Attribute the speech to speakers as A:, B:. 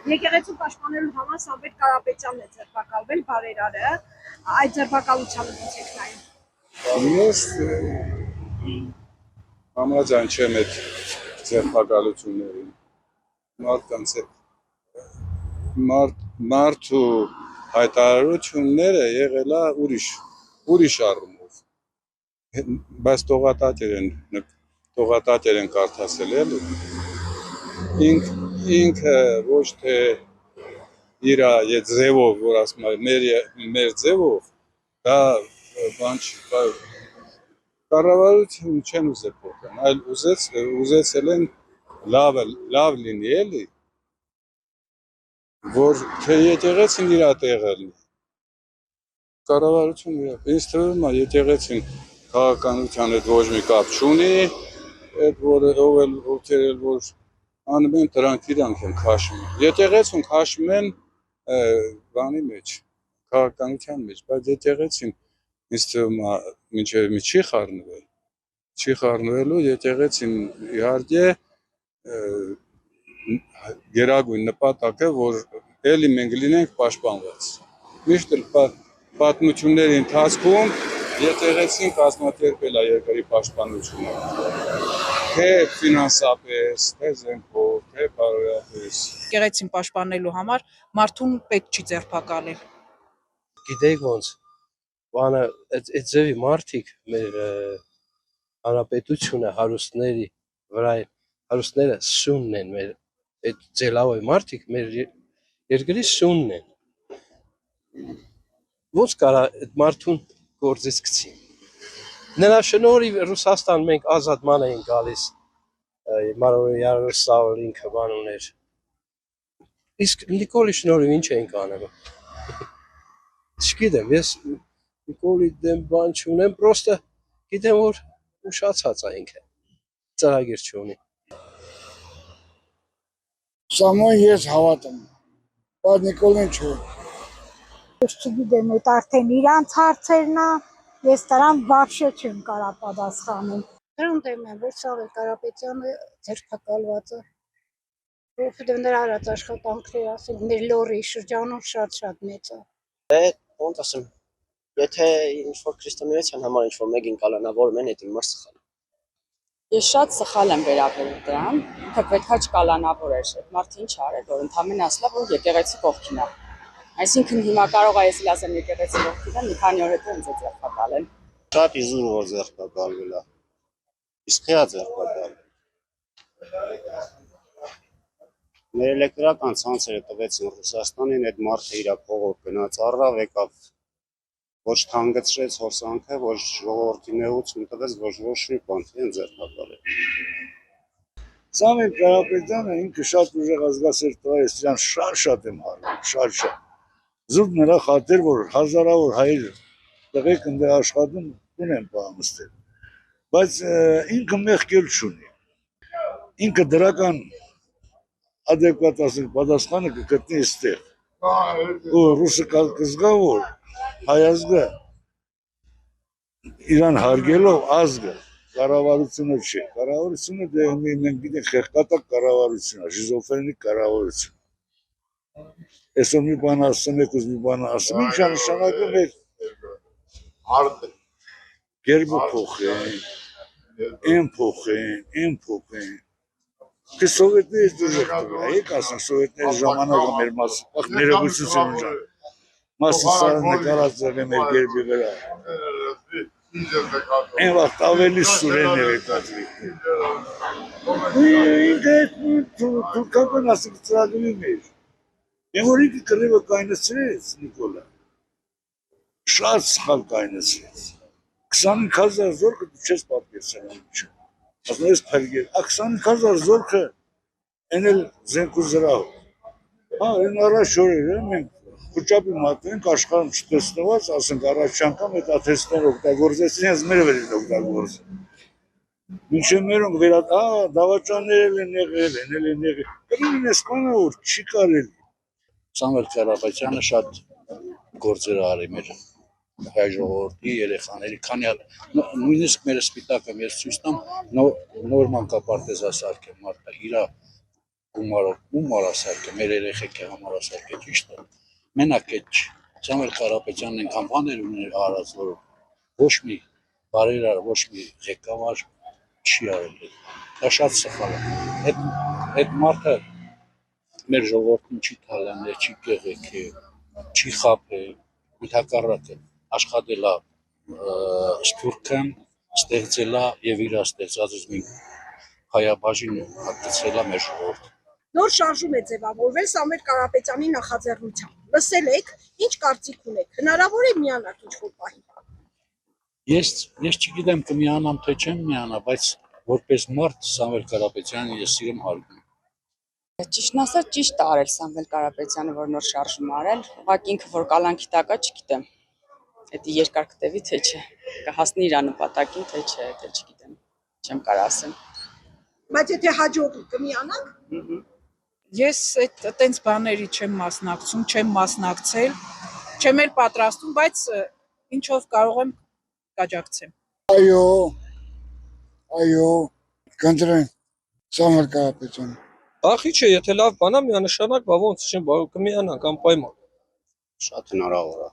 A: Եկեղեցու պաշտպանելու համար Սամվել Կարապետյանն է ձերբակալվել բարերարը, այդ ձերբակալությանը ոնց եք նայում։
B: Ես համաձայն չեմ այդ ձերբակալություններին։ Մարդկանց մարդու հայտարարությունները եղել է ուրիշ առումով։ Բայց տողատատեր են կարդացել էլի։ Ինքը ոչ թե իր ձևով, որ ասում է մեր ձևով, դա բան չի, կառավարություն չեն ուզել փոխել, այլ ուզեցել են լավ լինի էլի, որ թե եկեղեցին իր տեղը լինի։ Կառավարությունը ինձ թվում է եկեղեցին քաղաքականության հետ ոչ մի կապ չունի, այդ ովքեր որ անում են դրանք իրանք են քաշում։ Եկեղեցուն քաշում են բանի մեջ, քաղաքականության մեջ, բայց եկեղեցին ինձ թվում է մինչև մի չի խառնվել։ Չի խառնվելու եկեղեցին իհարկե գերագույն նպատակը, որ էլի մենք լինենք պաշտպանված։ Միշտ պատմությունների ընթացքում եկեղեցին կազմակերպել է երկրի պաշտպանությունը։ Թե ֆինանսապես, թե զենքով, թե բարոյապես։
C: Եկեղեցին պաշտպանելու համար մարդուն պետք չի ձերբակալել։
D: Գիտեք ոնց, բանը այդ ձևի մարդիկ մեր հանրապետությունը հարուստների վրա հարուստները սյունն են մեր այդ ձելավոյ մարդիկ մեր երկրի սյունն են։ Ոնց կարա այդ մարդուն գործից գցին։ Նրա շնորհիվ Ռուսաստան մենք ազատման էին գալիս Մարոյարոսավը ինքը բան ուներ։ Իսկ Նիկոլի շնորհիվ ինչ ենք անում։ Չգիտեմ, ես Նիկոլի դեմ բան չունեմ, պրոստը գիտեմ որ ուշացած է ինքը։ Ծրագիր չունի։
E: Սամոն ես հավատում, բայց Նիկոլին չունի։
F: Ես չգիտեմ, այդ արդեն իրանց հարցերն է, ես դրան вообще չեմ կարող պատասխանել։
G: Դրան դեմ եմ, որ Սամվել Կարապետյանը ձերբակալված է, որովհետև նրա արած աշխատանքները, ասենք, մեր լորի շրջանում շատ մեծ է։
H: Ոնց ասեմ, եթե ինչ-որ քրիստոնեության համար ինչ-որ մեկին կալանավորում են, դա իմ համար սխալ է։
I: Ես շատ սխալ եմ վերաբերում դրան, ինքը պետքա չկալանավորեր, այդ մարդը ինչ արել, որ ընդամենը ասලා, որ եկեղեցի կողքին է։ Այսինքն հիմա կարող է ես ասեմ եկեղեցի կողքին է, մի քանի օր հետո ինձ է ձերբակալել։
J: Շատ իզուր որ ձերբակալվել է։ Իսկ հա ձերբակալվել։ Մեր էլեկտրական ցանցերը տվեցին Ռուսաստանին, այդ մարդը իր փողով գնաց առավ, եկավ ոչ թանգեցրեց հոսանքը, ոչ ժողովրդի նեղություն տվեց, ոչ մի բան, են ձերբակալել։
E: Սամվել Կարապետյանը ինքը շատ ուժեղ ազգասեր տղա է, ես իրան շատ եմ հարվում, շատ։ Զուտ նրա խաթեր, որ հազարավոր հայեր տղեկ ընդեղ աշխատում ունեն պահամստել, բայց ինքը մեղքել չունի, ինքը դրական ադեկվատ ասենք պատասխանը կգտնի այստեղ, ու ռուսը կզգա, որ հայ ազգը իրան հարգելով ազգը կառավարությունը չէ, կառավարությունը դե մենք գիտենք խեղկատակ կառավարություն է, շիզոֆրենիկ կառավարություն։ Այսօր մի բան ասում եք, ուզ մի բան ասում, ինչ է նշանակում է գերբը փոխեն, են փոխեն։ Թե սովետներից դժվար տվի, եկ ասենք սովետների ժամանակը մեր մասը, ներողություն ջան, մասը սարը նկարած եղել մեր գերբի վրա։ Են վաղտ ավելի սուրեն եղեկատվի։ Ինքը թուրքական ասենք ծրագրի մեր։ Են որ ինքը կռիվը կայնացրեց Նիկոլը, շատ սխալ կայնացրեց։ 25,000 զորքը դու չես պատկերացրել ինչ։ Ասում ես փրկել, 25,000 զորքը էնել զենքու զրահով։ Հա, են առաջ օրերը մենք խոճապի մատենք աշխարհում չտեսնված, ասենք առաջ անգամ այդ աթեստները օգտագործեցին, հենց մեր վերին օգտագործել։ Մինչև մերոնք դավաճաններ են եղել, կրին էսպանը որ չի կարելի։
J: Սամվել Կարապետյանը շատ գործեր արի մեր
B: հայ ժողովրդի երեխաների, քանի նույնիսկ մեր սպիտակը մեր ցույց տամ նոր մանկապարտեզասարք է մարդը իր գումարով ասարք է մեր երեխեքի համար ասարք է ճիշտ է մենակ այդ Սամվել Կարապետյանն այնքան բաներ ուներ արած որ ոչ մի բարերար ոչ մի ղեկավար չի արել դա շատ սխալ է այդ մարդը մեր ժողովրդին չի թալանել չի կեղեքել չի խաբել ընդհակառակը աշխատել է սփյուռքն ստեղծել է եւ իր ստեղծած մի հայաբաժին հատկացրել է մեր ժողովրդին
A: Նոր շարժում է ձևավորվել Սամվել Կարապետյանի նախաձեռնությամբ։ Լսել եք, ինչ կարծիք ունեք։ Հնարավոր է միանալ ինչ-որ պահի։
B: Ես չգիտեմ կմիանամ թե չեմ միանա, բայց որպես մարդ Սամվել Կարապետյանին ես սիրում հարգում։
I: Ճիշտն ասած ճիշտ է արել Սամվել Կարապետյանը, որ նոր շարժում արել, ուղղակի ինքը որ կալանքի տակ է, չգիտեմ։ Դա երկար կտևի թե չէ, կհասնի իր նպատակին թե չէ, դա չգիտեմ։ Չեմ կարող ասեմ։
A: Բայց եթե հաջողի կմիանանք,
C: Ես այտենց բաների չեմ մասնակցում, չեմ մասնակցել, չեմ էլ պատրաստում, բայց ինչով կարող եմ կաջակցեմ։
K: Այո, կընտրեն Սամվել Կարապետյանը։
D: Ախի չէ, եթե լավ բան է, միանշանակ, բա ոնց չեմ, կմիանանք անպայման։
J: Շատ հնարավոր է։